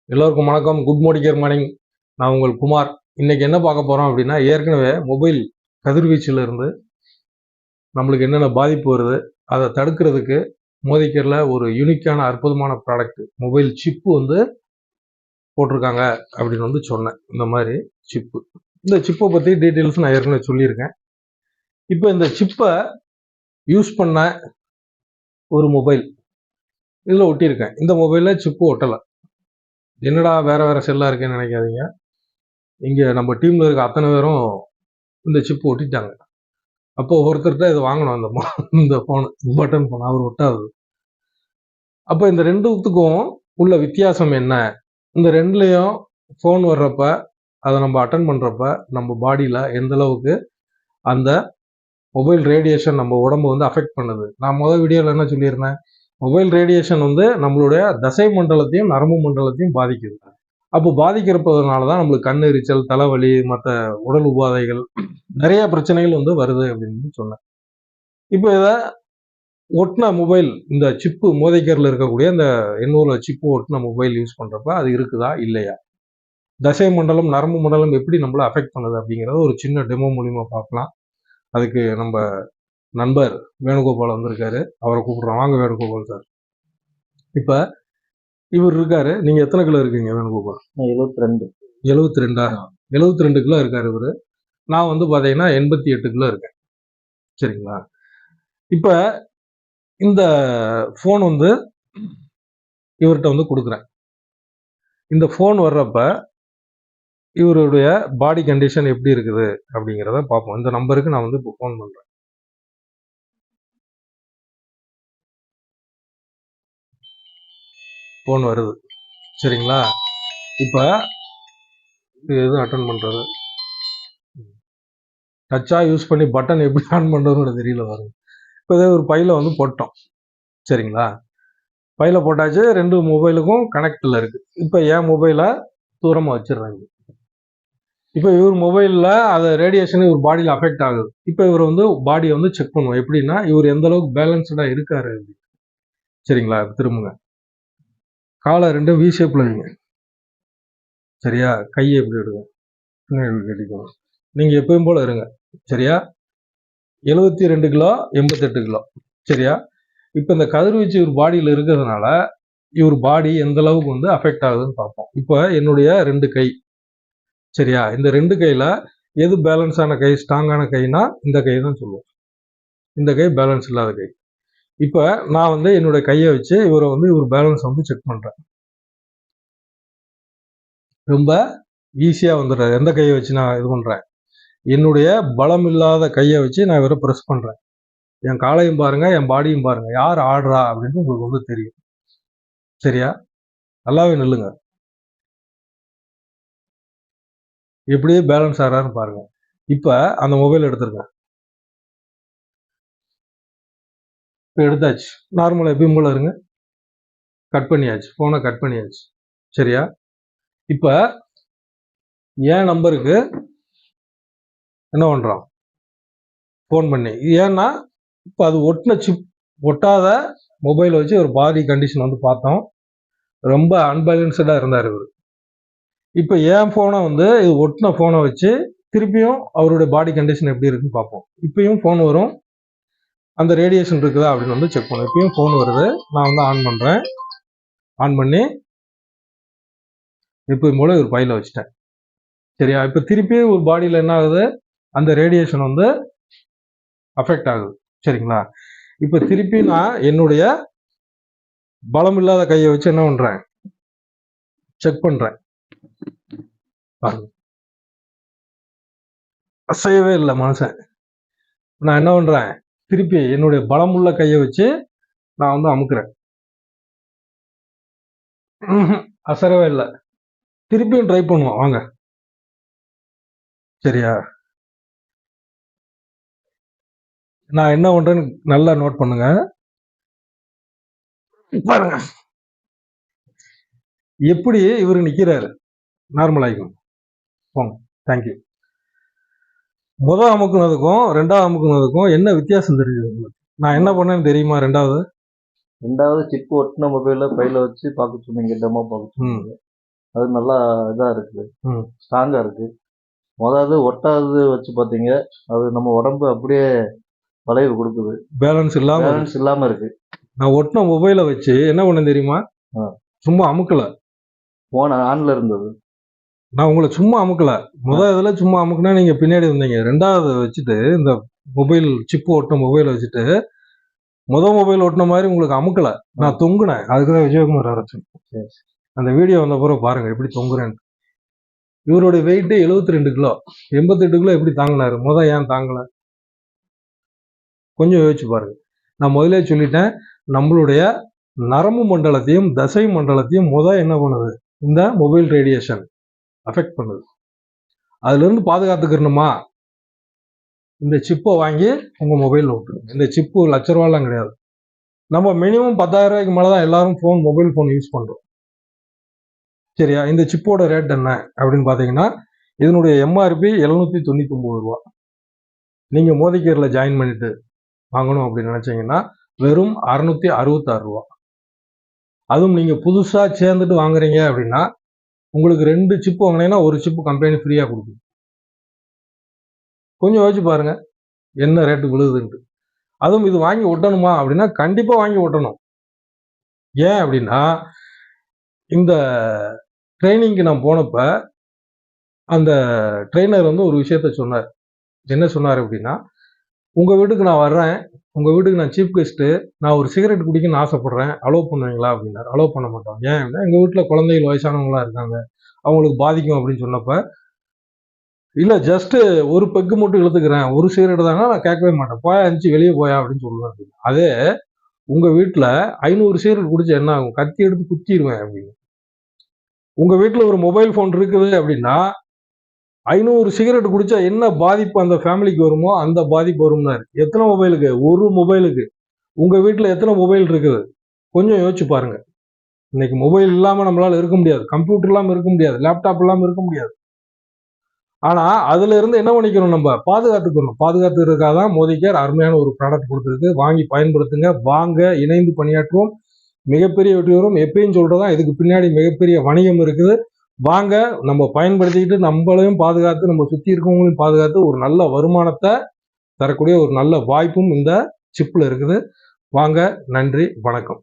எல்லோருக்கும் வணக்கம். Good morning. நான் உங்கள் குமார். இன்னைக்கு என்ன பார்க்க போறோம் அப்படின்னா, ஏற்கனவே மொபைல் கதிர்வீச்சுல இருந்து நம்மளுக்கு என்னென்ன பாதிப்பு வருது, அதை தடுக்கிறதுக்கு மோதிக்கரில் ஒரு யூனிக்கான அற்புதமான ப்ராடக்ட் மொபைல் சிப்பு வந்து போட்டிருக்காங்க அப்படின்னு வந்து சொன்னேன். இந்த மாதிரி சிப்பு, இந்த சிப்பை பற்றி டீட்டெயில்ஸ் நான் ஏற்கனவே சொல்லியிருக்கேன். இப்போ இந்த சிப்பை யூஸ் பண்ண ஒரு மொபைல் இதில் ஒட்டியிருக்கேன். இந்த மொபைலில் சிப்பு ஒட்டலை. என்னடா வேற வேற செல்லா இருக்குன்னு நினைக்காதீங்க. இங்க நம்ம டீம்ல இருக்க அத்தனை பேரும் இந்த சிப் ஒட்டிட்டாங்க. அப்போ ஒருத்தர்கிட்ட இது வாங்கணும். இந்த போன் பட்டன் போன் அவர் ஒட்டாது. அப்போ இந்த ரெண்டுத்துக்கும் உள்ள வித்தியாசம் என்ன? இந்த ரெண்டுலயும் ஃபோன் வர்றப்ப அதை நம்ம அட்டன் பண்றப்ப நம்ம பாடியில எந்த அளவுக்கு அந்த மொபைல் ரேடியேஷன் நம்ம உடம்பு வந்து அஃபெக்ட் பண்ணுது. நான் முதல் வீடியோவில் என்ன சொல்லியிருந்தேன், மொபைல் ரேடியேஷன் வந்து நம்மளுடைய தசை மண்டலத்தையும் நரம்பு மண்டலத்தையும் பாதிக்குது. அப்போ பாதிக்கிறப்பதனால தான் நம்மளுக்கு கண் எரிச்சல், தலைவலி, மற்ற உடல் உபாதைகள், நிறைய பிரச்சனைகள் வந்து வருது அப்படின்னு சொன்னேன். இப்போ இதை ஒட்டின மொபைல், இந்த சிப்பு மோதிக்கரில் இருக்கக்கூடிய இந்த 800 சிப்பு ஒட்டின மொபைல் யூஸ் பண்ணுறப்ப அது இருக்குதா இல்லையா, தசை மண்டலம் நரம்பு மண்டலம் எப்படி நம்மளை அஃபெக்ட் பண்ணுது அப்படிங்கிறத ஒரு சின்ன டெமோ மூலிமா பார்க்கலாம். அதுக்கு நம்ம நண்பர் வேணுகோபால் வந்திருக்காரு. அவரை கூப்பிடுறோம். வாங்க வேணுகோபால் சார். இப்போ இவர் இருக்காரு. நீங்க எத்தனை கிலோ இருக்கீங்க வேணுகோபால்? 72. 72ஆ? 72 கிலோ இருக்காரு இவரு. நான் வந்து பாத்தீங்கன்னா 88 கிலோ இருக்கேன். சரிங்களா? இப்ப இந்த போன் வந்து இவர்கிட்ட வந்து கொடுக்குறேன். இந்த போன் வர்றப்ப இவருடைய பாடி கண்டிஷன் எப்படி இருக்குது அப்படிங்கிறத பார்ப்போம். இந்த நம்பருக்கு நான் வந்து இப்போ போன் பண்றேன். போன் வருது. சரிங்களா? இப்ப எது அட்டன் பண்றது, டச்சா யூஸ் பண்ணி பட்டன் எப்படி ஆன் பண்றதுன்னு தெரியல பாருங்க. இப்போ ஒரு பையில வந்து போட்டோம். சரிங்களா? பையில போட்டாச்சு. ரெண்டு மொபைலுக்கும் கனெக்டில் இருக்கு. இப்போ என் மொபைலை தூரமாக வச்சிடுறாங்க. இப்போ இவர் மொபைலில் அது ரேடியேஷன் இவர் பாடியில் அஃபெக்ட் ஆகுது. இப்போ இவர் வந்து பாடியை வந்து செக் பண்ணுவோம். எப்படின்னா, இவர் எந்த அளவுக்கு பேலன்ஸ்டாக இருக்காரு. சரிங்களா? திரும்புங்க. காலை ரெண்டும் வி ஷேப்பில் வைங்க. சரியா? கையை எப்படி எடுங்க, பின்னாடி கட்டிக்கணும். நீங்கள் எப்பயும் போல இருங்க. சரியா? 72 கிலோ, 88 கிலோ. சரியா? இப்போ இந்த கதிர்வீச்சு இவர் பாடியில் இருக்கிறதுனால இவர் பாடி எந்த அளவுக்கு வந்து அஃபெக்ட் ஆகுதுன்னு பார்ப்போம். இப்போ என்னுடைய 2 கை. சரியா? இந்த 2 கையில எது பேலன்ஸான கை, ஸ்ட்ராங்கான கைனா இந்த கை தான் சொல்லுவோம். இந்த கை பேலன்ஸ் இல்லாத கை. இப்போ நான் வந்து என்னுடைய கையை வச்சு இவரை வந்து இவர் பேலன்ஸ் வந்து செக் பண்றேன். ரொம்ப ஈஸியா வந்துடுறாரு. எந்த கையை வச்சு நான் இது பண்றேன், என்னுடைய பலம் இல்லாத கையை வச்சு நான் இவரை ப்ரெஸ் பண்றேன். என் காலையும் பாருங்க, என் பாடியும் பாருங்க, யார் ஆடுறா அப்படின்னு உங்களுக்கு வந்து தெரியும். சரியா? நல்லாவே நில்லுங்க. எப்படியே பேலன்ஸ் ஆகிறாருன்னு பாருங்க. இப்ப அந்த மொபைல் எடுத்துருங்க. இப்போ எடுத்தாச்சு. நார்மலா எப்பயும் போல இருங்க. கட் பண்ணியாச்சு. போனை கட் பண்ணியாச்சு. சரியா? இப்ப என் நம்பருக்கு என்ன பண்றோம், போன் பண்ணி. ஏன்னா இப்ப அது ஒட்டின சிப், ஒட்டாத மொபைல் வச்சு ஒரு பாடி கண்டிஷன் வந்து பார்த்தோம். ரொம்ப அன்பேலன்ஸ்டா இருந்தார் இவர். இப்ப என் போனை வந்து இது ஒட்டின போனை வச்சு திருப்பியும் அவருடைய பாடி கண்டிஷன் எப்படி இருக்குன்னு பார்ப்போம். இப்பயும் போன் வரும். அந்த ரேடியேஷன் இருக்குதா அப்படின்னு வந்து செக் பண்ணும். இப்பயும் போன் வருது. நான் வந்து ஆன் பண்றேன். ஆன் பண்ணி இப்பயும் போல ஒரு பையில வச்சுட்டேன். சரியா? இப்ப திருப்பி ஒரு பாடியில என்ன ஆகுது, அந்த ரேடியேஷன் வந்து அஃபெக்ட் ஆகுது. சரிங்களா? இப்ப திருப்பி நான் என்னுடைய பலம் இல்லாத கையை வச்சு என்ன பண்றேன், செக் பண்றேன். பாருங்க, அசையவே இல்லை மனுஷன். நான் என்ன பண்றேன், திருப்பி என்னுடைய பலமுள்ள கையை வச்சு நான் வந்து அமுக்குறேன். அசரவே இல்லை. திருப்பியும் ட்ரை பண்ணுவோம் வாங்க. சரியா? நான் என்ன பண்றேன்னு நல்லா நோட் பண்ணுங்க. பாருங்க எப்படி இவரு நிக்கிறாரு. நார்மல் ஆகிக்கும். போங்க. தேங்க்யூ. முதல் அமுக்குனதுக்கும் ரெண்டாவது அமுக்குனதுக்கும் என்ன வித்தியாசம் தெரியுது உங்களுக்கு? நான் என்ன பண்ணேன்னு தெரியுமா? ரெண்டாவது சிப் ஒட்டின மொபைல பையில வச்சு பார்க்க சொன்னீங்க, டெமோ பார்க்க சொன்னீங்க. அது நல்லா இதா இருக்கு, ம். ஸ்ட்ராங்கா இருக்கு. முதல்ல ஒட்டாதது வச்சு பார்த்தீங்க, அது நம்ம உடம்பு அப்படியே வளைவு கொடுக்குது, பேலன்ஸ் இல்லாம இருக்கு. பேலன்ஸ் இல்லாம இருக்கு. நான் ஒட்டின மொபைலை வச்சு என்ன பண்ணேன் தெரியுமா? ஆ. சும்மா அமுக்கல. போன் ஆன்ல இருந்தது. நான் உங்களை சும்மா அமுக்கல. இதுல சும்மா அமுக்குனா நீங்க பின்னாடி இருந்தீங்க. 2வது வச்சுட்டு இந்த மொபைல் சிப்பு ஒட்டின மொபைலை வச்சுட்டு மொபைல் ஒட்டின மாதிரி உங்களுக்கு அமுக்கல. நான் தொங்குனேன். அதுக்குதான் விஜயகுமார் அரசு சரி. அந்த வீடியோ வந்த பிறகு பாருங்க எப்படி தொங்குறேன்னு. இவருடைய வெயிட் 72 கிலோ. 88 கிலோ எப்படி தாங்கினாரு? ஏன் தாங்கல? கொஞ்சம் யோசிச்சு பாருங்க. நான் முதலே சொல்லிட்டேன், நம்மளுடைய நரம்பு மண்டலத்தையும் தசை மண்டலத்தையும் என்ன பண்ணுது? இந்த மொபைல் ரேடியேஷன் அஃபெக்ட் பண்ணுது. அதுல இருந்து பாதுகாத்துக்கணுமா? இந்த சிப்பை வாங்கி உங்க மொபைல் விட்டுருங்க. இந்த சிப்பு ₹1,00,000 கிடையாது. நம்ம மினிமம் 10,000 ரூபாய்க்கு மேலதான் எல்லாரும் மொபைல் போன் யூஸ் பண்றோம். சரியா? இந்த சிப்போட ரேட் என்ன அப்படின்னு பாத்தீங்கன்னா, இதனுடைய எம்ஆர்பி ₹799. நீங்க மோதிகேர்ல ஜாயின் பண்ணிட்டு வாங்கணும் அப்படின்னு நினைச்சீங்கன்னா வெறும் ₹666. அதுவும் நீங்க புதுசா சேர்ந்துட்டு வாங்குறீங்க அப்படின்னா உங்களுக்கு 2 சிப் வாங்கினீங்கன்னா ஒரு சிப்பு கம்பெனி ஃப்ரீயா கொடுக்கும். கொஞ்சம் யோசிச்சு பாருங்க என்ன ரேட்டு விழுகுதுன்ட்டு. அதுவும் இது வாங்கி ஒட்டணுமா அப்படின்னா கண்டிப்பா வாங்கி ஒட்டணும். ஏன் அப்படின்னா இந்த ட்ரைனிங்க்கு நான் போனப்ப அந்த ட்ரெயினர் ஒரு விஷயத்த சொன்னார். என்ன சொன்னார் அப்படின்னா, உங்க வீட்டுக்கு நான் வர்றேன், உங்க வீட்டுக்கு நான் சீஃப் கெஸ்ட், நான் ஒரு சிகரெட் குடிக்கணும்னு ஆசைப்படுறேன், அலோவ் பண்ணுவீங்களா அப்படின்னாரு. அலோவ் பண்ண மாட்டோம். ஏன் அப்படின்னா எங்க வீட்டுல குழந்தைகள் வயசானவங்களா இருக்காங்க, அவங்களுக்கு பாதிக்கும் அப்படின்னு சொன்னப்ப, இல்ல ஜஸ்ட் ஒரு பெக்கு மட்டும் இழுத்துக்கிறேன், ஒரு சிகரெட் தானா, நான் கேட்கவே மாட்டேன், போயா இருந்துச்சு வெளியே போயா அப்படின்னு சொல்லுவேன். அதே உங்க வீட்டுல 500 சிகரெட் குடிச்சா என்ன ஆகும்? கத்தி எடுத்து குத்திடுவேன் அப்படின்னு. உங்க வீட்டுல ஒரு மொபைல் போன் இருக்குது அப்படின்னா 500 சிகரெட் குடிச்சா என்ன பாதிப்பு அந்த ஃபேமிலிக்கு வருமோ அந்த பாதிப்பு வரும்னாரு. எத்தனை மொபைலுக்கு? ஒரு மொபைலுக்கு. உங்க வீட்டுல எத்தனை மொபைல் இருக்குது? கொஞ்சம் யோசிச்சு பாருங்க. இன்னைக்கு மொபைல் இல்லாம நம்மளால இருக்க முடியாது, கம்ப்யூட்டர் இல்லாம இருக்க முடியாது, லேப்டாப் இல்லாம இருக்க முடியாது. ஆனா அதுல இருந்து என்ன பண்ணிக்கணும்? நம்ம பாதுகாத்துக்கணும். பாதுகாத்துக்கிறதுக்காக தான் மோதிகேர் அருமையான ஒரு ப்ராடக்ட் கொடுத்துருக்கு. வாங்கி பயன்படுத்துங்க. வாங்க, இணைந்து பணியாற்றுவோம், மிகப்பெரிய வெற்றி வரும். எப்பயும் சொல்றதா, இதுக்கு பின்னாடி மிகப்பெரிய வணிகம் இருக்குது. வாங்க, நம்ம பயன்படுத்திக்கிட்டு நம்மளையும் பாதுகாத்து நம்ம சுத்தி இருக்கவங்களையும் பாதுகாத்து ஒரு நல்ல வருமானத்தை தரக்கூடிய ஒரு நல்ல வாய்ப்பும் இந்த சிப்ல இருக்குது. வாங்க, நன்றி, வணக்கம்.